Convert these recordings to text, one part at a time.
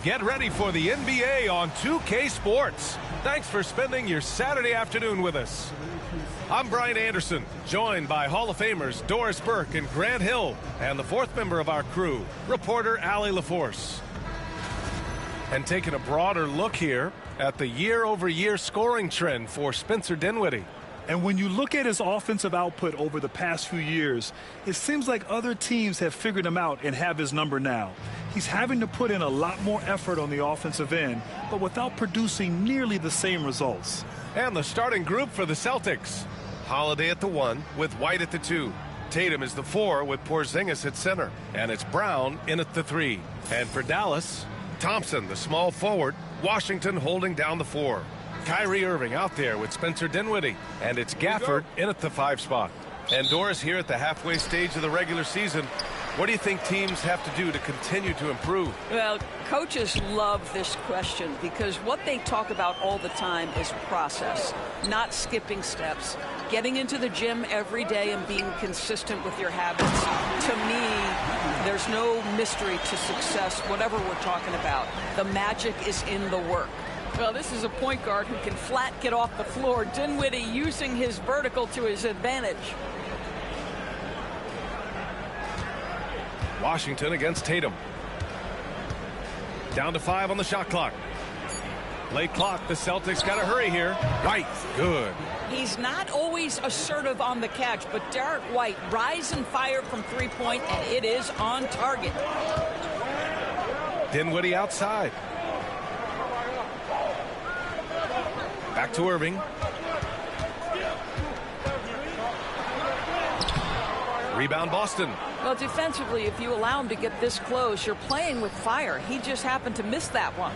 Get ready for the NBA on 2K Sports. Thanks for spending your Saturday afternoon with us. I'm Brian Anderson, joined by Hall of Famers Doris Burke and Grant Hill, and the fourth member of our crew, reporter Allie LaForce. And taking a broader look here at the year-over-year scoring trend for Spencer Dinwiddie. And when you look at his offensive output over the past few years, it seems like other teams have figured him out and have his number now. He's having to put in a lot more effort on the offensive end, but without producing nearly the same results. And the starting group for the Celtics. Holiday at the 1 with White at the 2. Tatum is the 4 with Porzingis at center. And it's Brown in at the 3. And for Dallas, Thompson, the small forward, Washington holding down the 4. Kyrie Irving out there with Spencer Dinwiddie. And it's Gafford in at the 5 spot. And Doris, here at the halfway stage of the regular season, what do you think teams have to do to continue to improve? Well, coaches love this question because what they talk about all the time is process, not skipping steps. Getting into the gym every day and being consistent with your habits. To me, there's no mystery to success, whatever we're talking about. The magic is in the work. Well, this is a point guard who can flat get off the floor. Dinwiddie using his vertical to his advantage. Washington against Tatum. Down to 5 on the shot clock. Late clock, the Celtics got to hurry here. White, good. He's not always assertive on the catch, but Derek White rise and fire from three-point, and it is on target. Dinwiddie outside. Back to Irving. Rebound Boston. Well, defensively, if you allow him to get this close, you're playing with fire. He just happened to miss that one.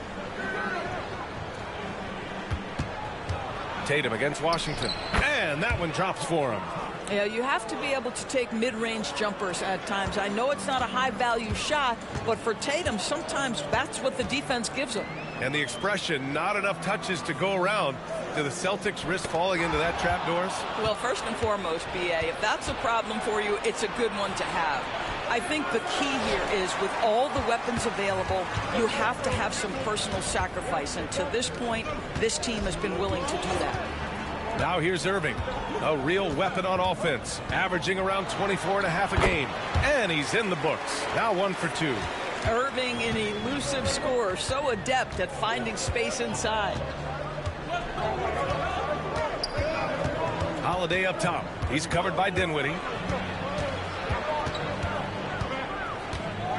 Tatum against Washington. And that one drops for him. Yeah, you have to be able to take mid-range jumpers at times. I know it's not a high-value shot, but for Tatum, sometimes that's what the defense gives him. And the expression, not enough touches to go around. Do the Celtics risk falling into that trap, Doris? Well, first and foremost, B.A., if that's a problem for you, it's a good one to have. I think the key here is with all the weapons available, you have to have some personal sacrifice. And to this point, this team has been willing to do that. Now here's Irving, a real weapon on offense, averaging around 24 and a half a game. And he's in the books. Now 1 for 2. Irving, an elusive scorer, so adept at finding space inside. Holiday up top. He's covered by Dinwiddie.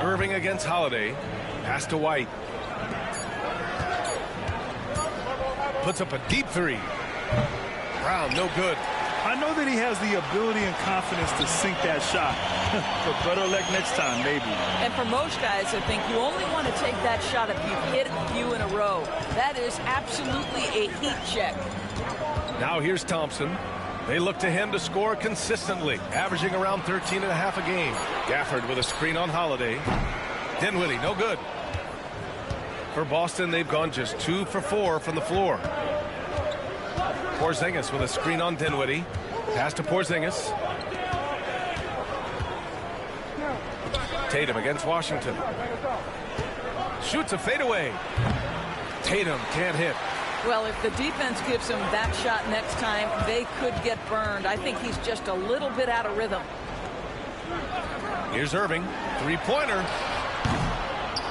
Irving against Holiday. Pass to White. Puts up a deep 3. Brown, no good. I know that he has the ability and confidence to sink that shot, but better luck next time, maybe. And for most guys, I think you only want to take that shot if you've hit a few in a row. That is absolutely a heat check. Now here's Thompson. They look to him to score consistently, averaging around 13 and a half a game. Gafford with a screen on Holiday. Dinwiddie, no good. For Boston, they've gone just 2 for 4 from the floor. Porzingis with a screen on Dinwiddie. Pass to Porzingis. Tatum against Washington. Shoots a fadeaway. Tatum can't hit. Well, if the defense gives him that shot next time, they could get burned. I think he's just a little bit out of rhythm. Here's Irving. Three-pointer.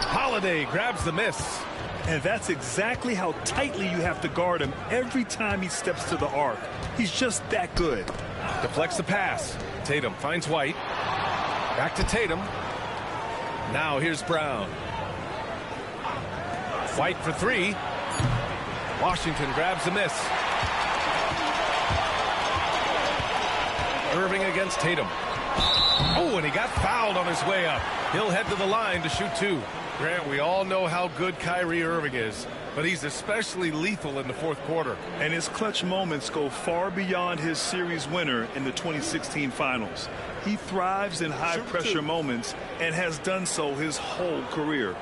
Holiday grabs the miss. And that's exactly how tightly you have to guard him every time he steps to the arc. He's just that good. Deflects the pass. Tatum finds White. Back to Tatum. Now here's Brown. White for 3. Washington grabs the miss. Irving against Tatum. Oh, and he got fouled on his way up. He'll head to the line to shoot 2. Grant, we all know how good Kyrie Irving is, but he's especially lethal in the fourth quarter. And his clutch moments go far beyond his series winner in the 2016 finals. He thrives in high-pressure moments and has done so his whole career.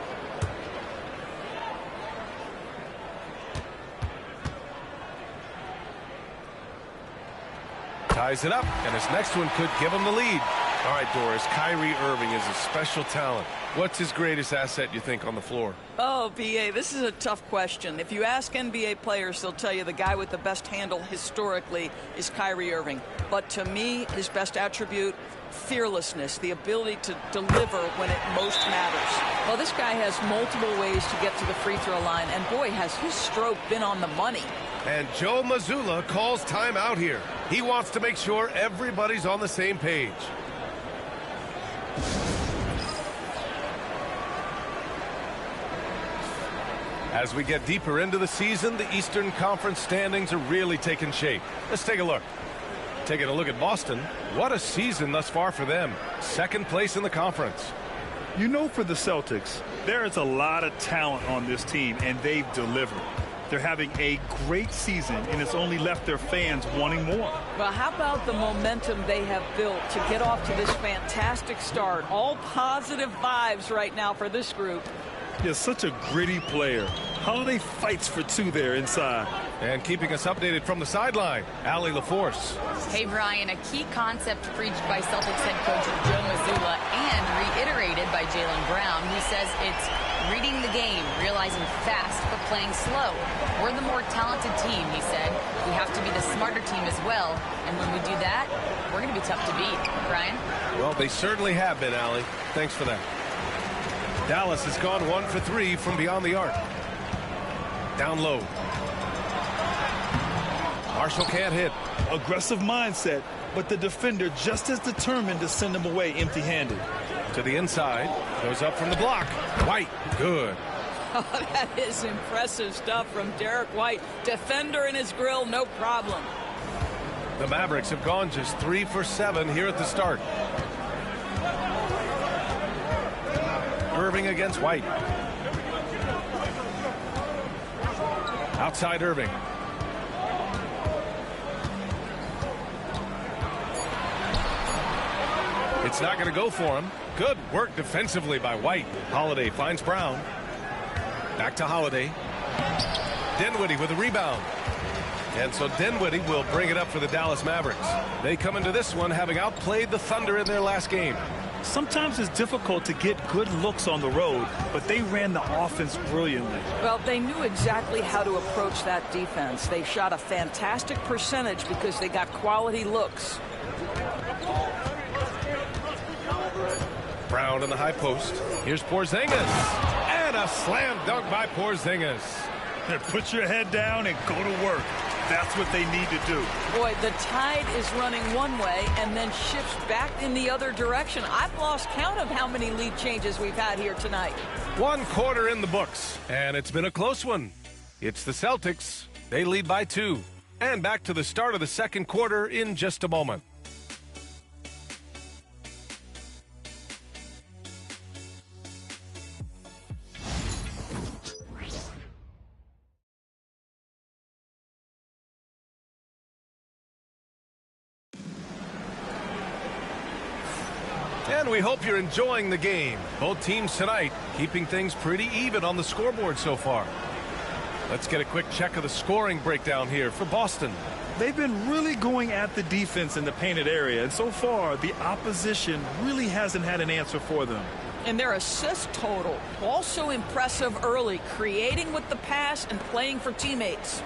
Ties it up, and his next one could give him the lead. All right, Doris, Kyrie Irving is a special talent. What's his greatest asset, you think, on the floor? Oh, B.A., this is a tough question. If you ask NBA players, they'll tell you the guy with the best handle historically is Kyrie Irving. But to me, his best attribute, fearlessness, the ability to deliver when it most matters. Well, this guy has multiple ways to get to the free throw line, and boy, has his stroke been on the money. And Joe Mazzulla calls timeout here. He wants to make sure everybody's on the same page. As we get deeper into the season, the Eastern Conference standings are really taking shape. Let's take a look. Taking a look at Boston. What a season thus far for them. Second place in the conference. You know, for the Celtics, there is a lot of talent on this team, and they've delivered. They're having a great season, and it's only left their fans wanting more. Well, how about the momentum they have built to get off to this fantastic start? All positive vibes right now for this group. He's such a gritty player. Holiday fights for two there inside. And keeping us updated from the sideline, Allie LaForce. Hey, Brian, a key concept preached by Celtics head coach Joe Mazzulla and reiterated by Jaylen Brown, who says it's reading the game, realizing fast, but playing slow. We're the more talented team, he said. We have to be the smarter team as well. And when we do that, we're going to be tough to beat. Brian? Well, they certainly have been, Allie. Thanks for that. Dallas has gone 1 for 3 from beyond the arc. Down low. Marshall can't hit. Aggressive mindset, but the defender just as determined to send him away empty-handed. To the inside. Goes up from the block. White. Good. Oh, that is impressive stuff from Derek White. Defender in his grill, no problem. The Mavericks have gone just 3 for 7 here at the start. Irving against White. Outside Irving. It's not going to go for him. Good work defensively by White. Holiday finds Brown. Back to Holiday. Dinwiddie with a rebound. And so Dinwiddie will bring it up for the Dallas Mavericks. They come into this one having outplayed the Thunder in their last game. Sometimes it's difficult to get good looks on the road, but they ran the offense brilliantly. Well, they knew exactly how to approach that defense. They shot a fantastic percentage because they got quality looks. Brown in the high post. Here's Porzingis. And a slam dunk by Porzingis. Put your head down and go to work. That's what they need to do. Boy, the tide is running one way and then shifts back in the other direction. I've lost count of how many lead changes we've had here tonight. 1 quarter in the books, and it's been a close one. It's the Celtics. They lead by 2. And back to the start of the second quarter in just a moment. And we hope you're enjoying the game. Both teams tonight keeping things pretty even on the scoreboard so far. Let's get a quick check of the scoring breakdown here for Boston. They've been really going at the defense in the painted area, and so far the opposition really hasn't had an answer for them. And their assist total also impressive early, creating with the pass and playing for teammates.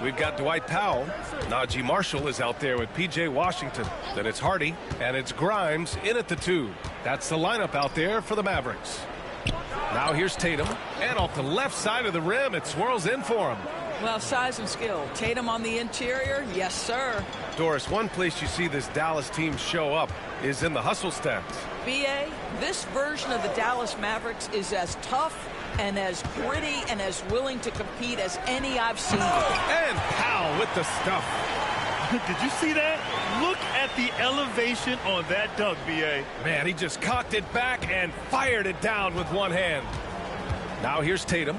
We've got Dwight Powell. Najee Marshall is out there with P.J. Washington. Then it's Hardy, and it's Grimes in at the 2. That's the lineup out there for the Mavericks. Now here's Tatum, and off the left side of the rim, it swirls in for him. Well, size and skill. Tatum on the interior, yes, sir. Doris, one place you see this Dallas team show up is in the hustle stats. B.A., this version of the Dallas Mavericks is as tough and as gritty and as willing to compete as any I've seen. And Powell with the stuff. Did you see that? Look at the elevation on that dunk, B.A. Man, he just cocked it back and fired it down with one hand. Now here's Tatum,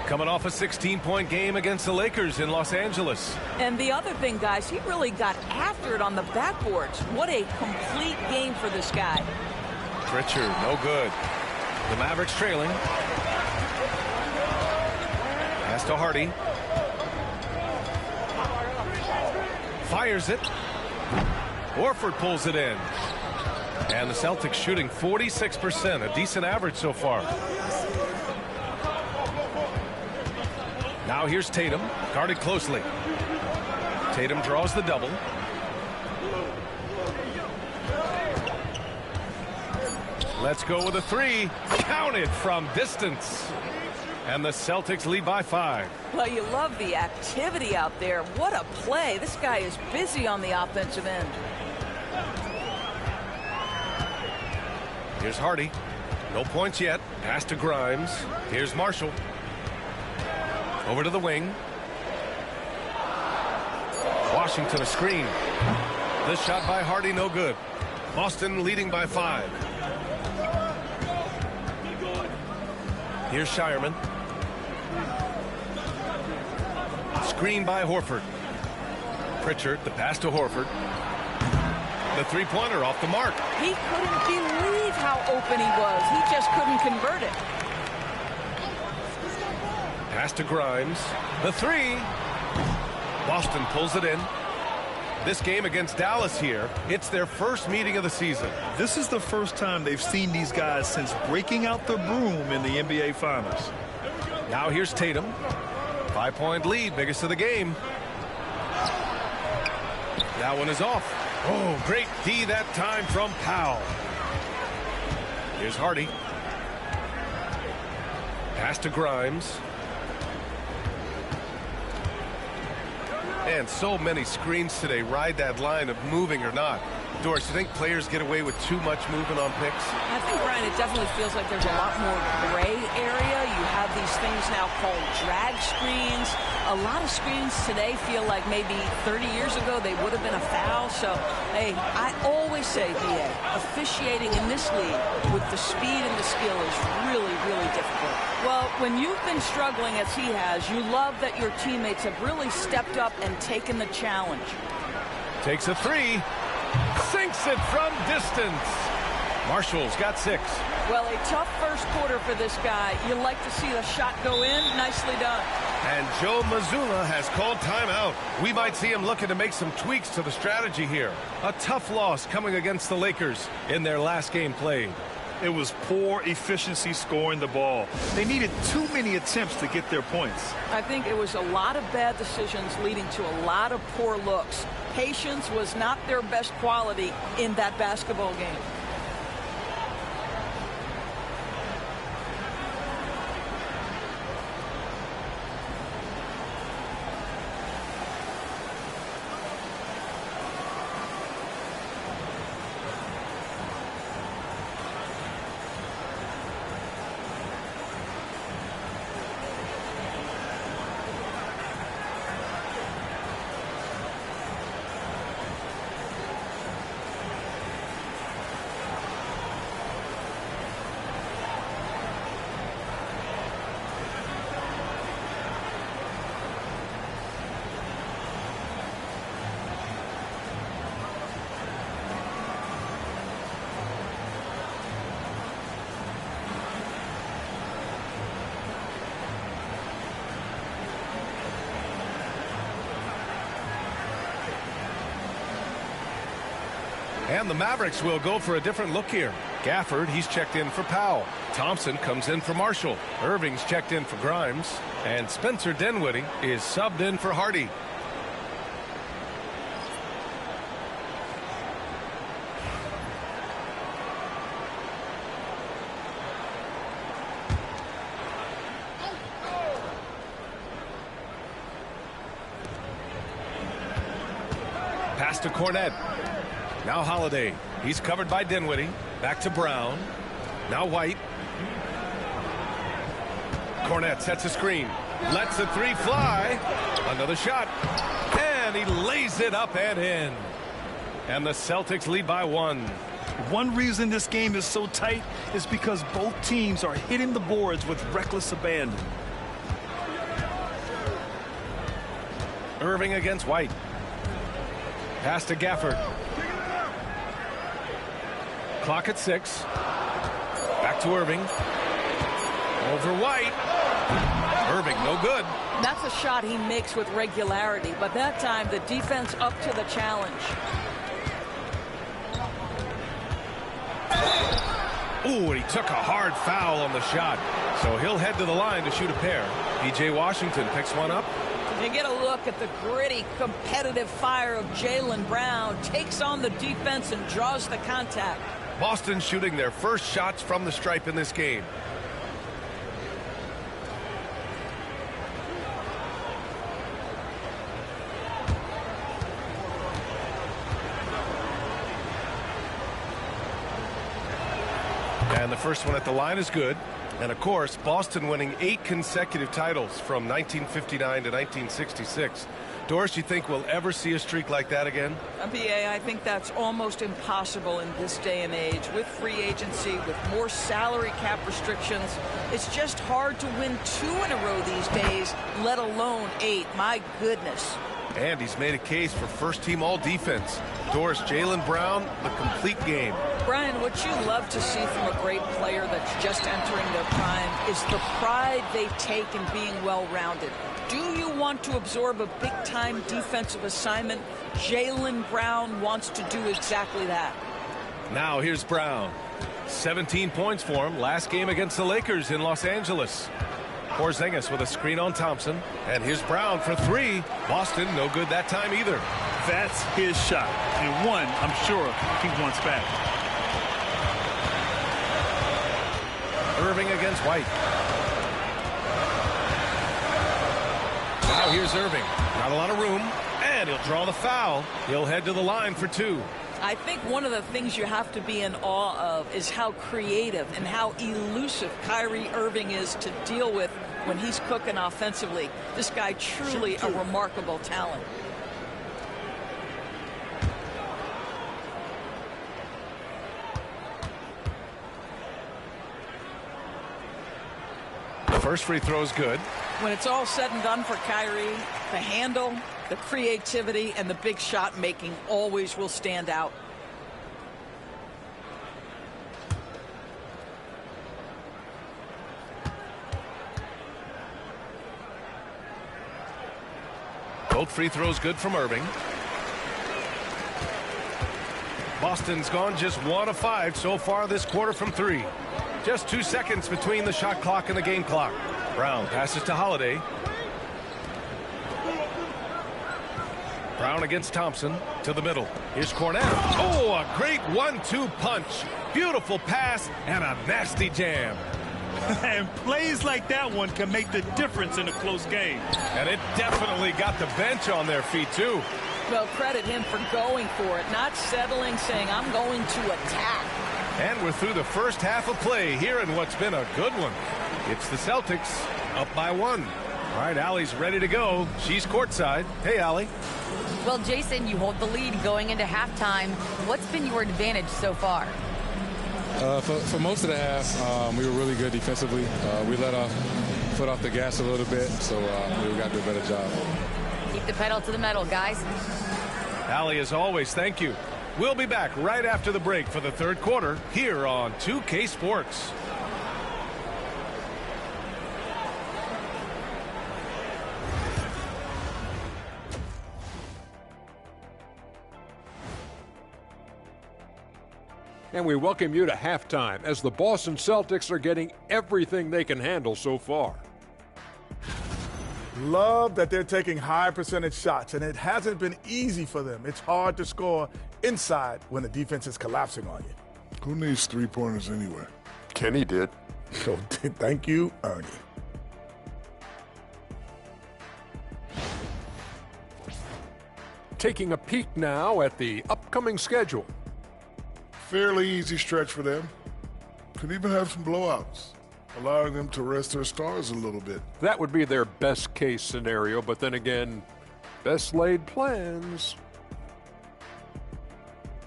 coming off a 16-point game against the Lakers in Los Angeles. And the other thing, guys, he really got after it on the backboards. What a complete game for this guy. Pritchard, no good. The Mavericks trailing. Pass to Hardy. Fires it. Horford pulls it in. And the Celtics shooting 46%, a decent average so far. Now here's Tatum, guarded closely. Tatum draws the double. Let's go with a three. Counted from distance. And the Celtics lead by 5. Well, you love the activity out there. What a play. This guy is busy on the offensive end. Here's Hardy. No points yet. Pass to Grimes. Here's Marshall. Over to the wing. Washington a screen. This shot by Hardy no good. Boston leading by 5. Here's Shireman. Screen by Horford. Pritchard, the pass to Horford. The three-pointer off the mark. He couldn't believe how open he was. He just couldn't convert it. Pass to Grimes. The three. Boston pulls it in. This game against Dallas here, it's their first meeting of the season. This is the first time they've seen these guys since breaking out the broom in the NBA Finals. Now here's Tatum. 5-point lead, biggest of the game. That one is off. Oh, great D that time from Powell. Here's Hardy. Pass to Grimes. And so many screens today ride that line of moving or not. Doris, you think players get away with too much movement on picks? I think, Brian, it definitely feels like there's a lot more gray area. You have these things now called drag screens. A lot of screens today feel like maybe 30 years ago they would have been a foul. So, hey, I always say, BA, officiating in this league with the speed and the skill is really, really difficult. Well, when you've been struggling as he has, you love that your teammates have really stepped up and taken the challenge. Takes a three. Sinks it from distance. Marshall's got 6. Well, a tough first quarter for this guy. You like to see the shot go in. Nicely done. And Joe Mazzulla has called timeout. We might see him looking to make some tweaks to the strategy here. A tough loss coming against the Lakers in their last game played. It was poor efficiency scoring the ball. They needed too many attempts to get their points. I think it was a lot of bad decisions leading to a lot of poor looks. Patience was not their best quality in that basketball game. And the Mavericks will go for a different look here. Gafford, he's checked in for Powell. Thompson comes in for Marshall. Irving's checked in for Grimes. And Spencer Dinwiddie is subbed in for Hardy. Pass to Cornette. Now Holiday. He's covered by Dinwiddie. Back to Brown. Now White. Cornette sets a screen. Lets the three fly. Another shot. And he lays it up and in. And the Celtics lead by 1. One reason this game is so tight is because both teams are hitting the boards with reckless abandon. Irving against White. Pass to Gafford. Clock at 6. Back to Irving. Over White. Irving, no good. That's a shot he makes with regularity, but that time the defense up to the challenge. Ooh, and he took a hard foul on the shot. So he'll head to the line to shoot a pair. P.J. Washington picks one up. You get a look at the gritty, competitive fire of Jaylen Brown. Takes on the defense and draws the contact. Boston shooting their first shots from the stripe in this game. And the first one at the line is good. And, of course, Boston winning 8 consecutive titles from 1959 to 1966. Doris, you think we'll ever see a streak like that again? BA, I think that's almost impossible in this day and age. With free agency, with more salary cap restrictions, it's just hard to win 2 in a row these days, let alone 8. My goodness. And he's made a case for first-team all-defense. Doris, Jaylen Brown, the complete game. Brian, what you love to see from a great player that's just entering their prime is the pride they take in being well-rounded. Do you want to absorb a big-time defensive assignment? Jaylen Brown wants to do exactly that. Now here's Brown. 17 points for him last game against the Lakers in Los Angeles. Porzingis with a screen on Thompson. And here's Brown for 3. Boston no good that time either. That's his shot. And one, I'm sure, he wants back. Irving against White. Now here's Irving. Not a lot of room. And he'll draw the foul. He'll head to the line for 2. I think one of the things you have to be in awe of is how creative and how elusive Kyrie Irving is to deal with when he's cooking offensively. This guy truly a remarkable talent. The first free throw is good. When it's all said and done for Kyrie, the handle, the creativity, and the big shot making always will stand out. Both free throws good from Irving. Boston's gone just 1 of 5 so far this quarter from 3. Just 2 seconds between the shot clock and the game clock. Brown passes to Holiday. Brown against Thompson to the middle. Here's Cornell. Oh, a great 1-2 punch. Beautiful pass and a nasty jam. And plays like that one can make the difference in a close game. And it definitely got the bench on their feet, too. Well, credit him for going for it, not settling, saying, I'm going to attack. And we're through the first half of play here in what's been a good one. It's the Celtics up by 1. All right, Allie's ready to go. She's courtside. Hey, Allie. Well, Jason, you hold the lead going into halftime. What's been your advantage so far? For most of the half, we were really good defensively. We let our foot off the gas a little bit, so we got to do a better job. Keep the pedal to the metal, guys. Allie, as always, thank you. We'll be back right after the break for the third quarter here on 2K Sports. And we welcome you to halftime as the Boston Celtics are getting everything they can handle so far. Love that they're taking high percentage shots, and it hasn't been easy for them. It's hard to score inside when the defense is collapsing on you. Who needs three-pointers anyway? Kenny did. So thank you, Ernie. Taking a peek now at the upcoming schedule. Fairly easy stretch for them. Could even have some blowouts, allowing them to rest their stars a little bit. That would be their best case scenario, but then again, best laid plans.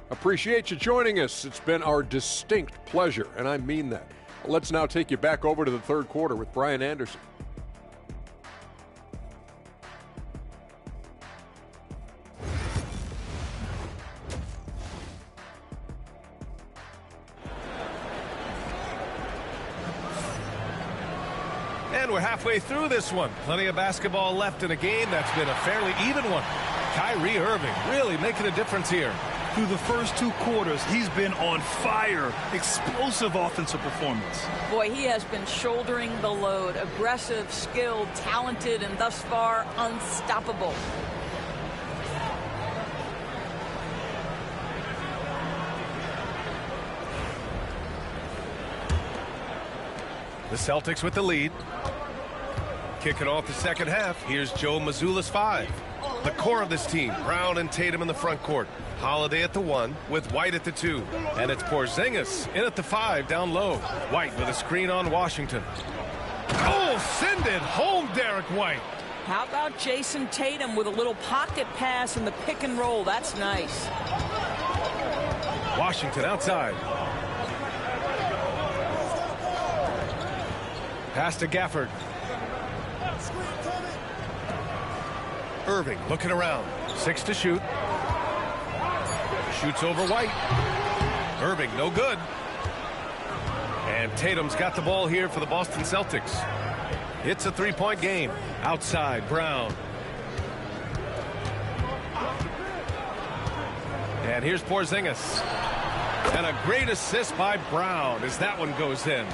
Appreciate you joining us. It's been our distinct pleasure, and I mean that. Let's now take you back over to the third quarter with Brian Anderson. And we're halfway through this one. Plenty of basketball left in a game that's been a fairly even one. Kyrie Irving really making a difference here. Through the first 2 quarters, he's been on fire. Explosive offensive performance. Boy, he has been shouldering the load. Aggressive, skilled, talented, and thus far unstoppable. The Celtics with the lead. Kicking off the second half, here's Joe Mazzulla's 5. The core of this team, Brown and Tatum in the front court. Holiday at the 1 with White at the 2. And it's Porzingis in at the 5 down low. White with a screen on Washington. Oh, send it home, Derek White. How about Jason Tatum with a little pocket pass in the pick and roll? That's nice. Washington outside. Pass to Gafford. Irving looking around. 6 to shoot. Shoots over White. Irving no good. And Tatum's got the ball here for the Boston Celtics. It's a 3-point game. Outside, Brown. And here's Porzingis. And a great assist by Brown as that one goes in.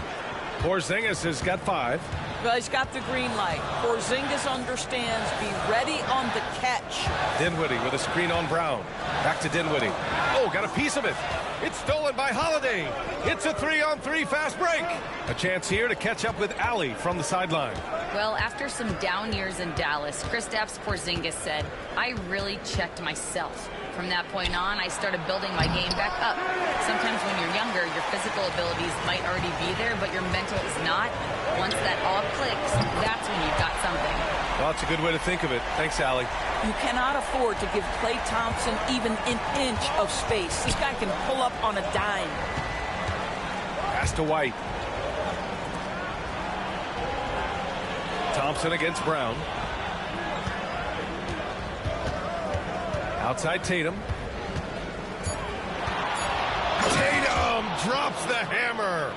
Porzingis has got 5. Well, he's got the green light. Porzingis understands. Be ready on the catch. Dinwiddie with a screen on Brown. Back to Dinwiddie. Oh, got a piece of it. It's stolen by Holiday. It's a 3-on-3 fast break. A chance here to catch up with Allie from the sideline. Well, after some down years in Dallas, Kristaps Porzingis said, "I really checked myself. From that point on, I started building my game back up. Sometimes when you're younger, your physical abilities might already be there, but your mental is not. Once that all clicks, that's when you've got something." Well, that's a good way to think of it. Thanks, Allie. You cannot afford to give Klay Thompson even an inch of space. This guy can pull up on a dime. Pass to White. Thompson against Brown. Outside Tatum. Tatum drops the hammer.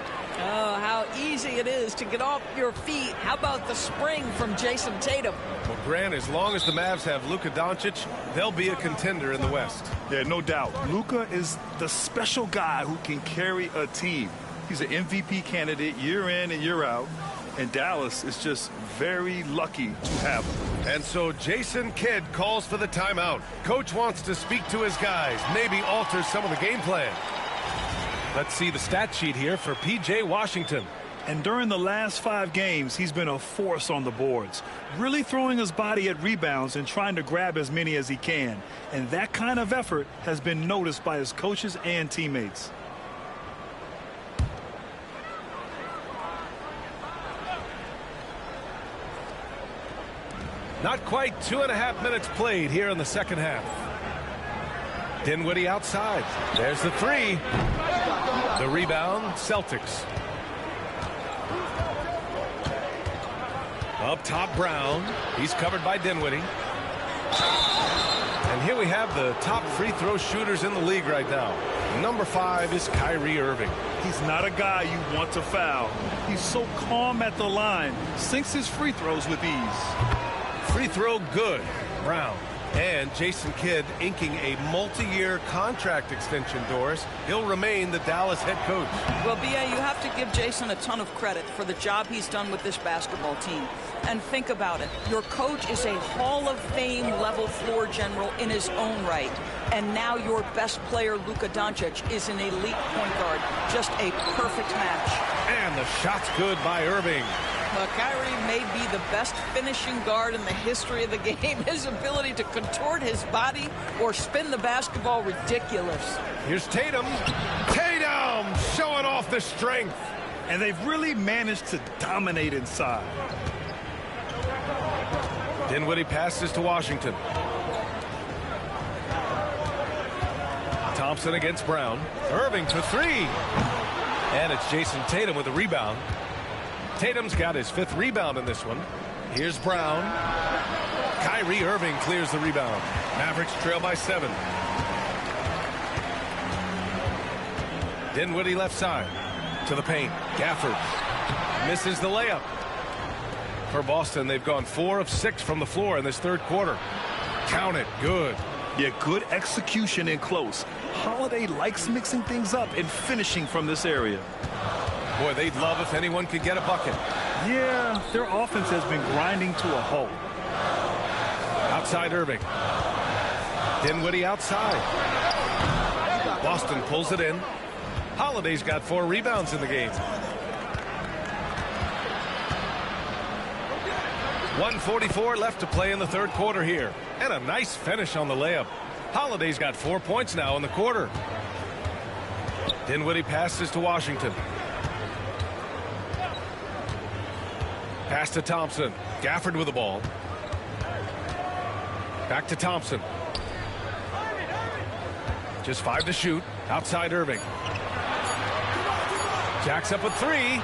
Oh, how easy it is to get off your feet. How about the spring from Jason Tatum? Well, Grant, as long as the Mavs have Luka Doncic, they'll be a contender in the West. Yeah, no doubt. Luka is the special guy who can carry a team. He's an MVP candidate year in and year out. And Dallas is just very lucky to have him. And so Jason Kidd calls for the timeout. Coach wants to speak to his guys, maybe alter some of the game plan. Let's see the stat sheet here for P.J. Washington. And during the last 5 games, he's been a force on the boards, really throwing his body at rebounds and trying to grab as many as he can. And that kind of effort has been noticed by his coaches and teammates. Not quite 2.5 minutes played here in the second half. Dinwiddie outside. There's the 3. The rebound, Celtics. Up top, Brown. He's covered by Dinwiddie. And here we have the top free throw shooters in the league right now. Number 5 is Kyrie Irving. He's not a guy you want to foul. He's so calm at the line, sinks his free throws with ease. Free throw good. Brown. And Jason Kidd inking a multi-year contract extension, Doris. He'll remain the Dallas head coach. Well, B.A., you have to give Jason a ton of credit for the job he's done with this basketball team. And think about it. Your coach is a Hall of Fame level floor general in his own right. And now your best player, Luka Doncic, is an elite point guard. Just a perfect match. And the shot's good by Irving. Well, Kyrie may be the best finishing guard in the history of the game. His ability to contort his body or spin the basketball, ridiculous. Here's Tatum. Tatum showing off the strength. And they've really managed to dominate inside. Dinwiddie passes to Washington. Thompson against Brown. Irving for 3. And it's Jason Tatum with a rebound. Tatum's got his 5th rebound in this one. Here's Brown. Kyrie Irving clears the rebound. Mavericks trail by 7. Dinwiddie left side to the paint. Gafford misses the layup. For Boston, they've gone 4 of 6 from the floor in this third quarter. Count it. Good. Yeah, good execution in close. Holiday likes mixing things up and finishing from this area. Boy, they'd love if anyone could get a bucket. Yeah, their offense has been grinding to a halt. Outside Irving. Dinwiddie outside. Boston pulls it in. Holiday's got 4 rebounds in the game. 1:44 left to play in the third quarter here. And a nice finish on the layup. Holiday's got 4 points now in the quarter. Dinwiddie passes to Washington. Pass to Thompson. Gafford with the ball. Back to Thompson. Just 5 to shoot. Outside Irving. Jacks up a 3.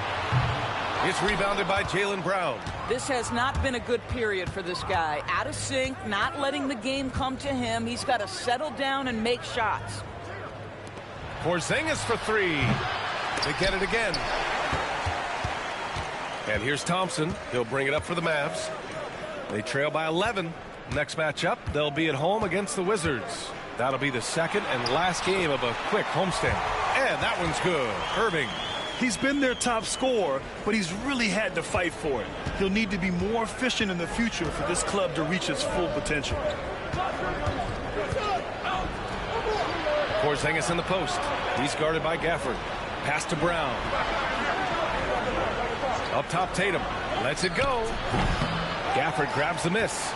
It's rebounded by Jaylen Brown. This has not been a good period for this guy. Out of sync, not letting the game come to him. He's got to settle down and make shots. Porzingis for 3. They get it again. And here's Thompson. He'll bring it up for the Mavs. They trail by 11. Next matchup, they'll be at home against the Wizards. That'll be the second and last game of a quick homestand. And that one's good. Irving. He's been their top scorer, but he's really had to fight for it. He'll need to be more efficient in the future for this club to reach its full potential. Porzingis in the post. He's guarded by Gafford. Pass to Brown. Up top, Tatum. Lets it go. Gafford grabs the miss.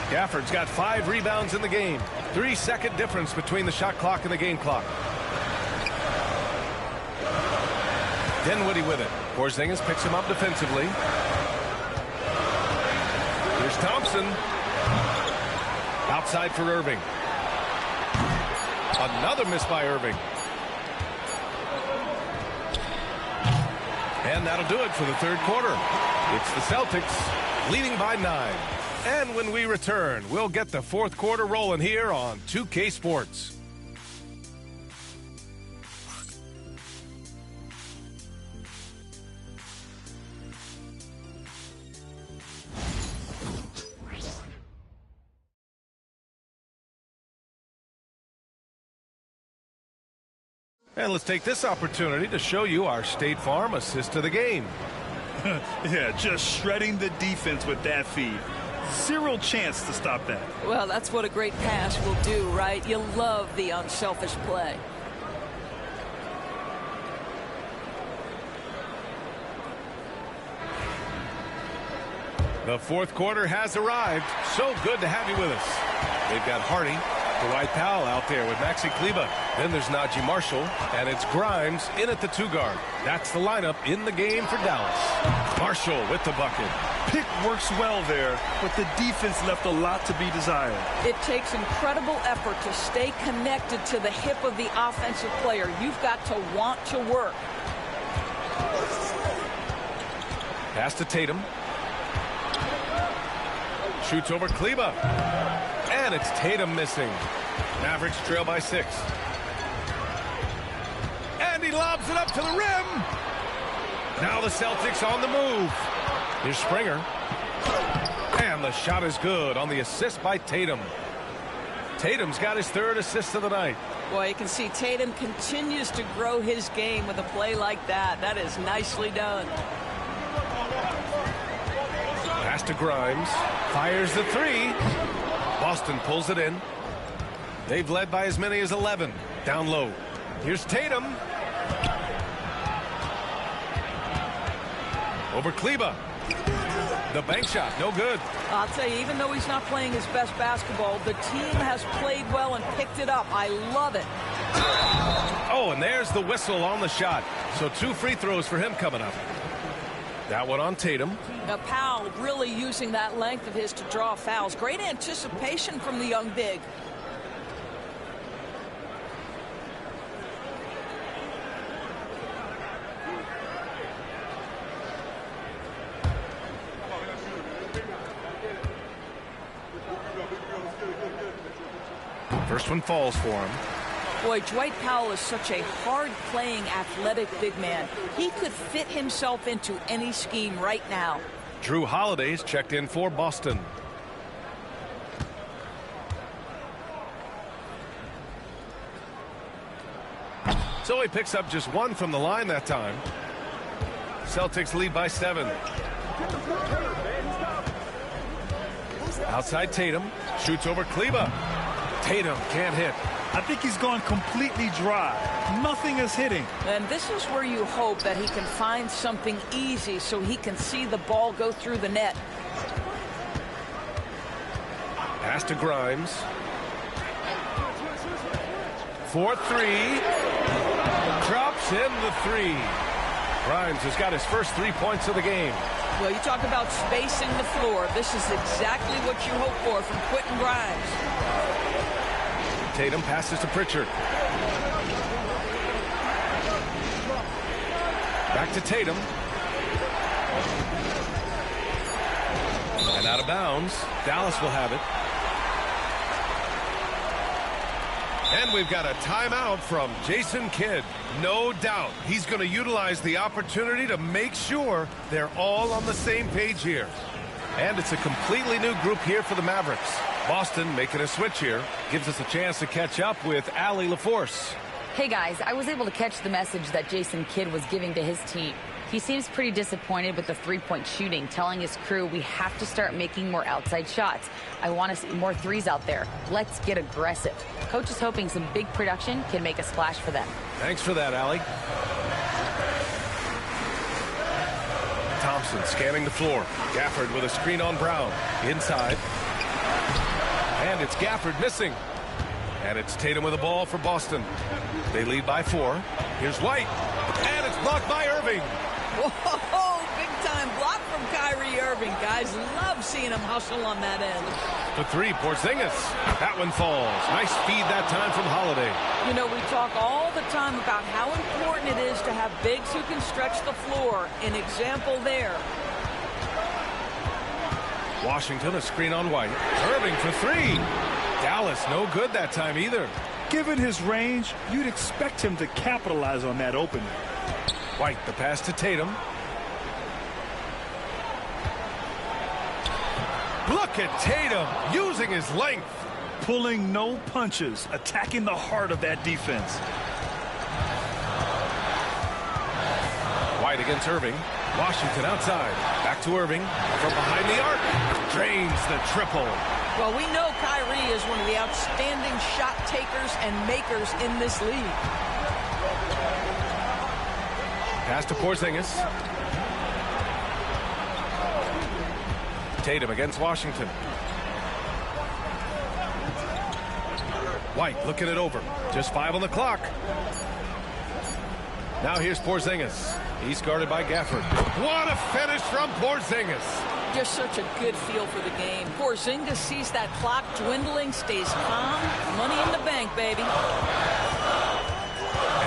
Gafford's got 5 rebounds in the game. 3-second difference between the shot clock and the game clock. Dinwiddie with it. Porzingis picks him up defensively. Here's Thompson. Outside for Irving. Another miss by Irving. And that'll do it for the third quarter. It's the Celtics leading by 9. And when we return, we'll get the fourth quarter rolling here on 2K Sports. And let's take this opportunity to show you our State Farm assist to the game. Yeah, just shredding the defense with that feed. 0 chance to stop that. Well, that's what a great pass will do, right? You love the unselfish play. The fourth quarter has arrived. So good to have you with us. They've got Hardy, Dwight Powell out there with Maxi Kleba. Then there's Najee Marshall, and it's Grimes in at the 2 guard. That's the lineup in the game for Dallas. Marshall with the bucket. Pick works well there, but the defense left a lot to be desired. It takes incredible effort to stay connected to the hip of the offensive player. You've got to want to work. Pass to Tatum. Shoots over Kleba. And it's Tatum missing. Mavericks trail by 6. And he lobs it up to the rim. Now the Celtics on the move. Here's Springer. And the shot is good on the assist by Tatum. Tatum's got his 3rd assist of the night. Boy, you can see Tatum continues to grow his game with a play like that. That is nicely done. Pass to Grimes. Fires the 3. Boston pulls it in. They've led by as many as 11. Down low. Here's Tatum. Over Kleba. The bank shot, no good. I'll tell you, even though he's not playing his best basketball, the team has played well and picked it up. I love it. Oh, and there's the whistle on the shot. So 2 free throws for him coming up. That one on Tatum. Now Powell really using that length of his to draw fouls. Great anticipation from the young big. First one falls for him. Boy, Dwight Powell is such a hard-playing, athletic big man. He could fit himself into any scheme right now. Drew Holiday's checked in for Boston. So he picks up just 1 from the line that time. Celtics lead by 7. Outside Tatum. Shoots over Kleba. Tatum can't hit. I think he's gone completely dry. Nothing is hitting. And this is where you hope that he can find something easy so he can see the ball go through the net. Pass to Grimes. 4-3. Drops in the 3. Grimes has got his first 3 points of the game. Well, you talk about spacing the floor. This is exactly what you hope for from Quentin Grimes. Tatum passes to Pritchard. Back to Tatum. And out of bounds. Dallas will have it. And we've got a timeout from Jason Kidd. No doubt he's going to utilize the opportunity to make sure they're all on the same page here. And it's a completely new group here for the Mavericks. Boston making a switch here. Gives us a chance to catch up with Allie LaForce. Hey guys, I was able to catch the message that Jason Kidd was giving to his team. He seems pretty disappointed with the three-point shooting, telling his crew we have to start making more outside shots. I want to see more threes out there. Let's get aggressive. Coach is hoping some big production can make a splash for them. Thanks for that, Allie. Thompson scanning the floor. Gafford with a screen on Brown. Inside. And it's Gafford missing. And it's Tatum with the ball for Boston. They lead by 4. Here's White. And it's blocked by Irving. Whoa, big time block from Kyrie Irving. Guys, love seeing him hustle on that end. The 3, Porzingis. That one falls. Nice feed that time from Holiday. You know, we talk all the time about how important it is to have bigs who can stretch the floor. An example there. Washington, a screen on White. Irving for 3. Dallas, no good that time either. Given his range, you'd expect him to capitalize on that opening. White, the pass to Tatum. Look at Tatum using his length. Pulling no punches, attacking the heart of that defense. White against Irving. Washington outside. Back to Irving. From behind the arc. Drains the triple. Well, we know Kyrie is one of the outstanding shot takers and makers in this league. Pass to Porzingis. Tatum against Washington. White looking it over. Just 5 on the clock. Now here's Porzingis. He's guarded by Gafford. What a finish from Porzingis. Just such a good feel for the game. Porzingis sees that clock dwindling, stays calm. Money in the bank, baby.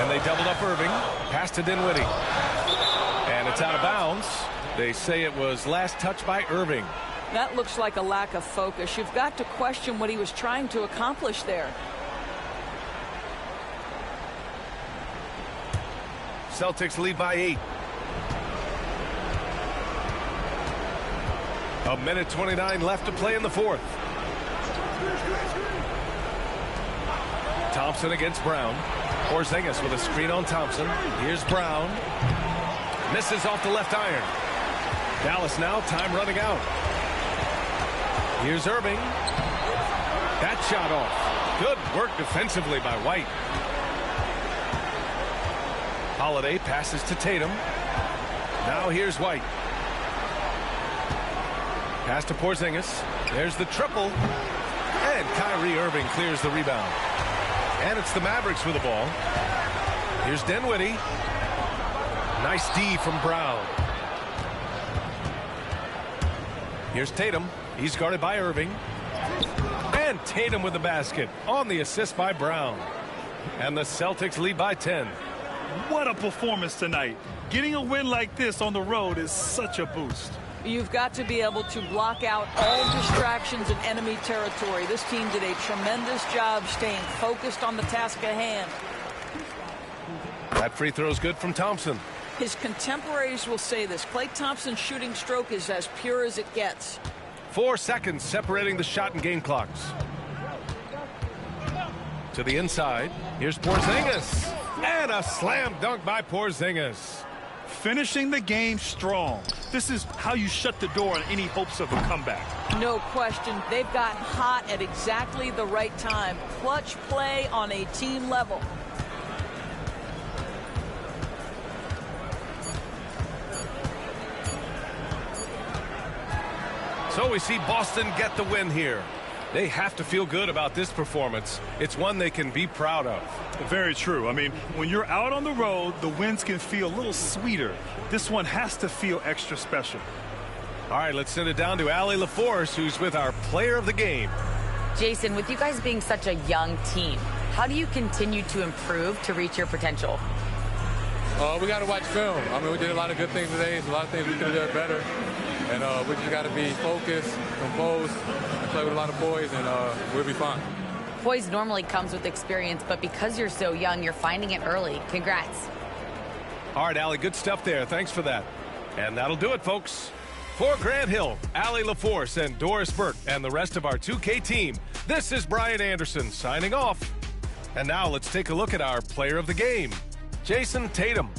And they doubled up Irving. Pass to Dinwiddie. And it's out of bounds. They say it was last touched by Irving. That looks like a lack of focus. You've got to question what he was trying to accomplish there. Celtics lead by 8. A minute 29 left to play in the 4th. Thompson against Brown. Porzingis with a screen on Thompson. Here's Brown. Misses off the left iron. Dallas now, time running out. Here's Irving. That shot off. Good work defensively by White. Holiday passes to Tatum. Now here's White. Pass to Porzingis. There's the triple. And Kyrie Irving clears the rebound. And it's the Mavericks with the ball. Here's Dinwiddie. Nice D from Brown. Here's Tatum. He's guarded by Irving. And Tatum with the basket on the assist by Brown. And the Celtics lead by 10. What a performance tonight. Getting a win like this on the road is such a boost. You've got to be able to block out all distractions in enemy territory. This team did a tremendous job staying focused on the task at hand. That free throw is good from Thompson. His contemporaries will say this. Klay Thompson's shooting stroke is as pure as it gets. 4 seconds separating the shot and game clocks. To the inside. Here's Porzingis. And a slam dunk by Porzingis. Finishing the game strong. This is how you shut the door on any hopes of a comeback. No question. They've got hot at exactly the right time. Clutch play on a team level. So we see Boston get the win here. They have to feel good about this performance. It's one they can be proud of. Very true. I mean, when you're out on the road, the wins can feel a little sweeter. This one has to feel extra special. All right, let's send it down to Allie LaForce, who's with our player of the game. Jason, with you guys being such a young team, how do you continue to improve to reach your potential? We got to watch film. I mean, we did a lot of good things today. There's a lot of things we could have done better. And we just got to be focused, composed, and play with a lot of poise, and we'll be fine. Poise normally comes with experience, but because you're so young, you're finding it early. Congrats. All right, Allie, good stuff there. Thanks for that. And that'll do it, folks. For Grant Hill, Allie LaForce, and Doris Burke, and the rest of our 2K team, this is Brian Anderson signing off. And now let's take a look at our player of the game, Jason Tatum.